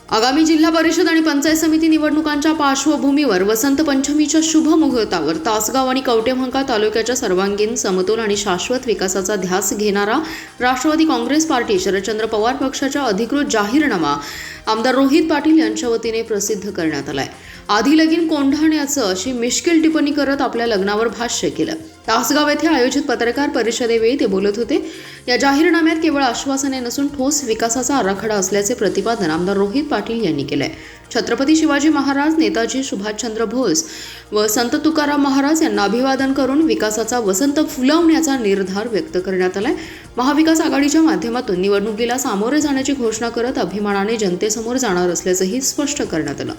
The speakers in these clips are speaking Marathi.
आगामी जिल्हा परिषद आणि पंचायत समिती निवडणुकांच्या पार्श्वभूमीवर वसंत पंचमीच्या शुभ मुहूर्तावर तासगाव आणि कवठेमहांकाळ तालुक्याच्या सर्वांगीण समतोल आणि शाश्वत विकासाचा ध्यास घेणारा राष्ट्रवादी काँग्रेस पार्टी शरदचंद्र पवार पक्षाचा अधिकृत जाहीरनामा आमदार रोहित पाटील यांच्या वतीने प्रसिद्ध करण्यात आलाय। आधी लगीन कोंढाण्याचं अशी मिश्किल टिप्पणी करत आपल्या लग्नावर भाष्य केलं। तासगाव येथे आयोजित पत्रकार परिषदेवेळी ते बोलत होते। या जाहीरनाम्यात केवळ आश्वासने नसून ठोस विकासाचा आराखडा असल्याचे प्रतिपादन आमदार रोहित पाटील यांनी केलंय। छत्रपती शिवाजी महाराज, नेताजी सुभाषचंद्र बोस व संत तुकाराम महाराज यांना अभिवादन करून विकासाचा वसंत फुलवण्याचा निर्धार व्यक्त करण्यात आलाय। महाविकास आघाडीच्या माध्यमातून निवडणुकीला सामोरे जाण्याची घोषणा करत अभिमानाने जनतेसमोर जाणार असल्याचंही स्पष्ट करण्यात आलं।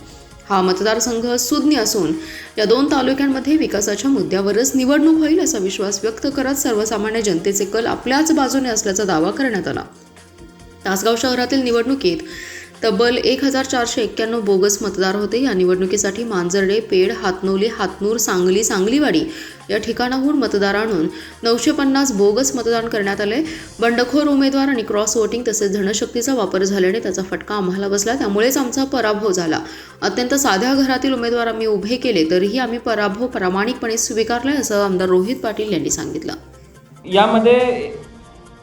हा मतदारसंघ सुज्ञ असून या दोन तालुक्यांमध्ये विकासाच्या मुद्द्यावरच निवडणूक होईल असा विश्वास व्यक्त करत सर्वसामान्य जनतेचे कल आपल्याच बाजूने असल्याचा दावा करण्यात आला। तासगाव शहरातील निवडणुकीत तब्बल 1491 बोगस मतदार होते। या निवडणुकीसाठी मांजर्डे, पेड, हातनोली, हातनूर, सांगली, सांगलीवाडी या ठिकाणाहून मतदार आणून 950 बोगस मतदान करण्यात आले। बंडखोर उमेदवार आणि क्रॉस वोटिंग तसेच धनशक्तीचा वापर झाल्याने त्याचा फटका आम्हाला बसला, त्यामुळेच आमचा पराभव झाला। अत्यंत साध्या घरातील उमेदवार आम्ही उभे केले तरीही आम्ही पराभव प्रामाणिकपणे स्वीकारला असं आमदार रोहित पाटील यांनी सांगितलं। यामध्ये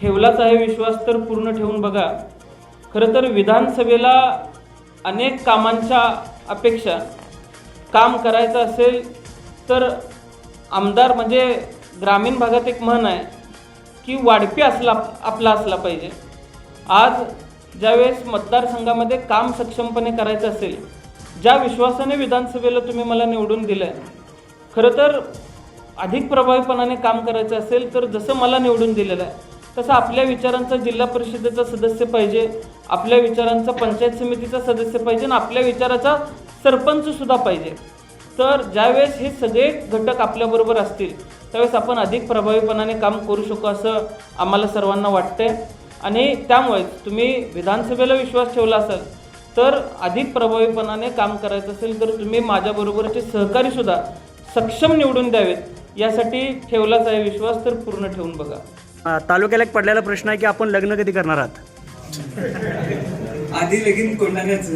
ठेवलाच आहे विश्वास तर पूर्ण ठेवून बघा। खरं तर विधानसभेला अनेक कामांच्या अपेक्षा काम करायचं असेल तर आमदार म्हणजे ग्रामीण भागात एक म्हण आहे की वाढपी आपला असला पाहिजे। आज ज्यावेळेस मतदारसंघामध्ये काम सक्षमपणे करायचं असेल, ज्या विश्वासाने विधानसभेला तुम्ही मला निवडून दिलं आहे, खरं तर अधिक प्रभावीपणाने काम करायचं असेल तर जसं मला निवडून दिलेलं आहे तसं आपल्या विचारांचा जिल्हा परिषदेचा सदस्य पाहिजे, आपल्या विचारांचा पंचायत समितीचा सदस्य पाहिजे आणि आपल्या विचाराचा सरपंचसुद्धा पाहिजे। तर ज्यावेळेस हे सगळे घटक आपल्याबरोबर असतील त्यावेळेस आपण अधिक प्रभावीपणाने काम करू शकू असं आम्हाला सर्वांना वाटतंय। आणि त्यामुळेच तुम्ही विधानसभेला विश्वास ठेवला असेल तर अधिक प्रभावीपणाने काम करायचं असेल तर तुम्ही माझ्याबरोबरचे सहकारीसुद्धा सक्षम निवडून द्यावेत। यासाठी ठेवलाच आहे विश्वास तर पूर्ण ठेवून बघा। तालुक्याला एक पडलेला प्रश्न आहे की आपण लग्न कधी करणार आहात? आधी लगीन कोंढाण्याचं